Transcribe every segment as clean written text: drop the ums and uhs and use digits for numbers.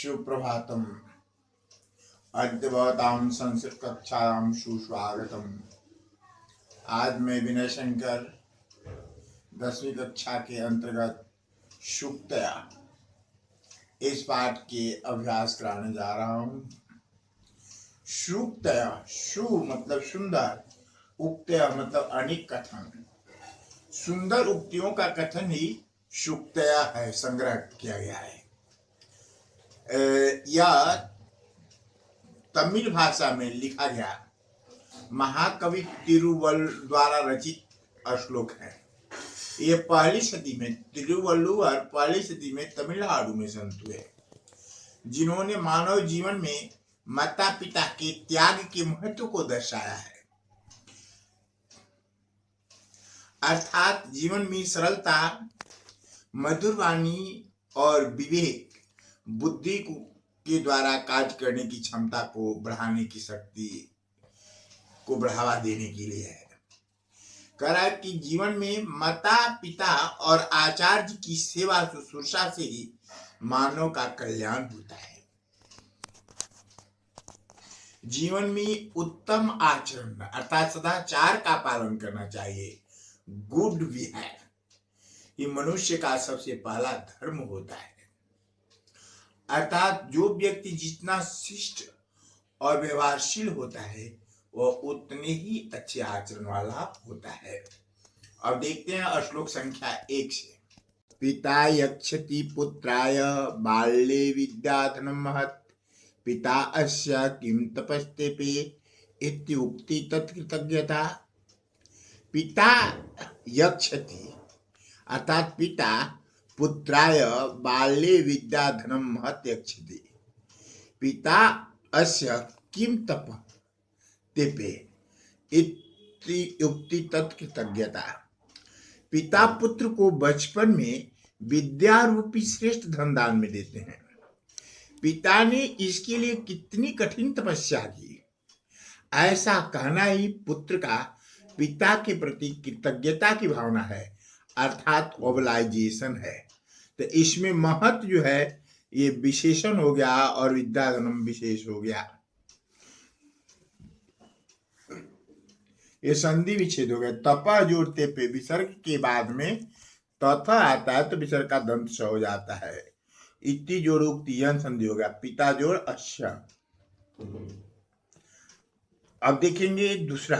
सुप्रभातम। अद्य भवतां संस्कृत कक्षायां सुस्वागतम। आज मैं विनय शंकर 10वीं कक्षा के अंतर्गत सुक्तया इस पाठ के अभ्यास कराने जा रहा हूँ। सुक्तया, सु मतलब सुंदर, उक्तया मतलब अनेक कथन। सुंदर उक्तियों का कथन ही सुक्तया है, संग्रह किया गया है। यह तमिल भाषा में लिखा गया महाकवि तिरुवल्लुवर द्वारा रचित श्लोक है। ये पहली सदी में तिरुवल्लुवर पहली सदी में तमिलनाडु में संत हुए, जिन्होंने मानव जीवन में माता पिता के त्याग के महत्व को दर्शाया है। अर्थात जीवन में सरलता, मधुर वाणी और विवेक बुद्धि के द्वारा कार्य करने की क्षमता को बढ़ाने की शक्ति को बढ़ावा देने के लिए है। करा कि जीवन में माता पिता और आचार्य की सेवा शुश्रूषा से ही मानव का कल्याण होता है। जीवन में उत्तम आचरण अर्थात सदाचार का पालन करना चाहिए। गुड बिहेवियर ये मनुष्य का सबसे पहला धर्म होता है। अर्थात जो व्यक्ति जितना शिष्ट और व्यवहारशील होता है वह उतने ही अच्छे आचरण वाला होता है। अब देखते हैं श्लोक संख्या 1 से। पिता यक्षति पुत्राय बाल्ये विद्याधनं महत् पिता अस्य किं तपस्तेपे इत्युक्ति तत्कृतज्ञता। पिता यक्षति अर्थात पिता पुत्राय बाल्ये विद्याधनं महत् यक्षति पिता अस्य किं तप तेपे इत्युक्ति तत्कृतज्ञता। पिता पुत्र को बचपन में विद्या रूपी श्रेष्ठ धन दान में देते हैं। पिता ने इसके लिए कितनी कठिन तपस्या की, ऐसा कहना ही पुत्र का पिता के प्रति कृतज्ञता की भावना है, अर्थात ओबलाइजेशन है। तो इसमें महत जो है ये विशेषण हो गया और विद्याधनम विशेष हो गया। ये संधि विच्छेद हो गया। तपा जोड़ते पे विसर्ग के बाद में तथा आता है तो विसर्ग का दंत स हो जाता है। इति जोड़ उक्ति यन संधि हो गया। पिता जोड़ अश्य। अब देखेंगे दूसरा।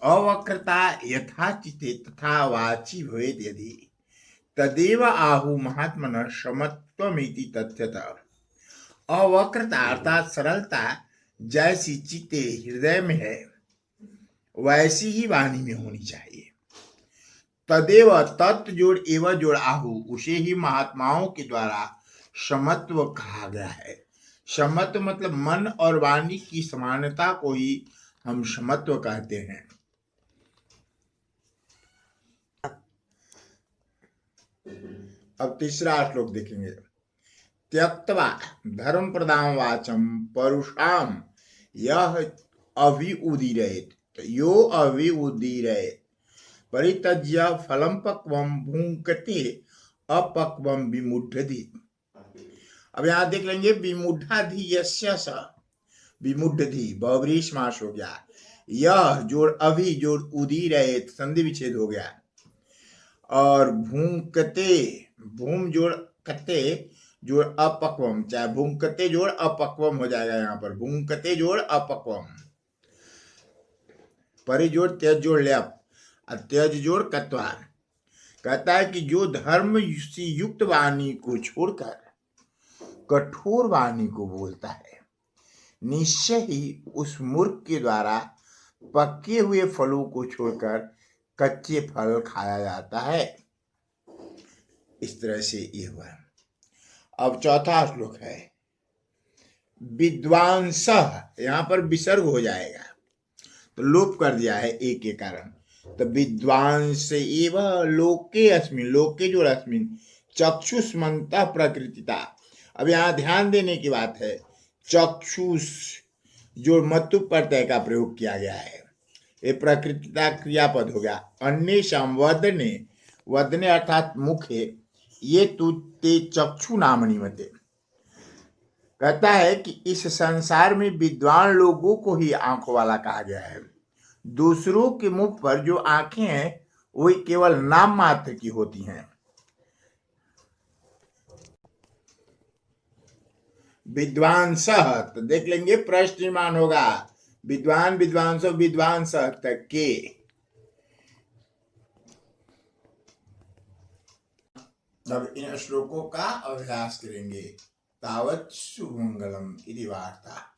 अवक्रता यथाचिते तथा वाची भवेत् यदि तदेव आहु महात्मनः समत्वमिति तथ्यतः। अवक्रता अर्थात सरलता जैसी चित्ते हृदय में है वैसी ही वाणी में होनी चाहिए। तदेव तत् जोड़ एवं जोड़ आहु उसे ही महात्माओं के द्वारा समत्व कहा गया है। समत्व मतलब मन और वाणी की समानता को ही हम समत्व कहते हैं। अब तीसरा श्लोक देखेंगे। त्यक्त्वा धर्म प्रदान वाचम परुषाम यह अभिउदीरयेत् यो अभिउदीरयेत् परित्यज्य फलं पक्वम भुंक्ते अपक्वम विमुढ़धि। अब यहाँ देख लेंगे विमुढ़धि यस्य स विमुढ़धि बहुव्रीहि समास हो गया। यह जोड़ अभी जोड़ उदीरयेत् संधि विच्छेद हो गया और भूंकते भूम जोड़ कते जोड़ अपक्वम, चाहे भूंकते जोड़ अपक्वम हो जाएगा। यहाँ पर भूंकते जोड़ अपक्वम, परि जोड़ त्यज जोड़ ल्याप, त्यज जोड़ कत्वा। कहता है कि जो धर्म से युक्त वाणी को छोड़कर कठोर वाणी को बोलता है, निश्चय ही उस मूर्ख के द्वारा पके हुए फलों को छोड़कर कच्चे फल खाया जाता है। इस तरह से ये हुआ। अब चौथा श्लोक है। विद्वांस, यहाँ पर विसर्ग हो जाएगा तो लोप कर दिया है एक के कारण। तो विद्वांस एव लोके अस्मिन्, लोके जो अस्मिन् चक्षुष्मन्तः प्रकृतिता। अब यहाँ ध्यान देने की बात है, चक्षुष जो मतु प्रत्यय का प्रयोग किया गया है, ये प्रकृतिता क्रियापद हो गया। अन्येषां वदने, वदने अर्थात मुख है, ये तु ते चक्षु नामनि मते। कहता है कि इस संसार में विद्वान लोगों को ही आंखों वाला कहा गया है। दूसरों के मुख पर जो आंखें हैं वे केवल नाम मात्र की होती हैं। विद्वान सह, तो देख लेंगे प्रश्न निर्माण होगा, विद्वान विद्वांसो विद्वान सह तक के। अब इन श्लोकों का अभ्यास करेंगे। तावत् सुमंगलम इति वार्ता।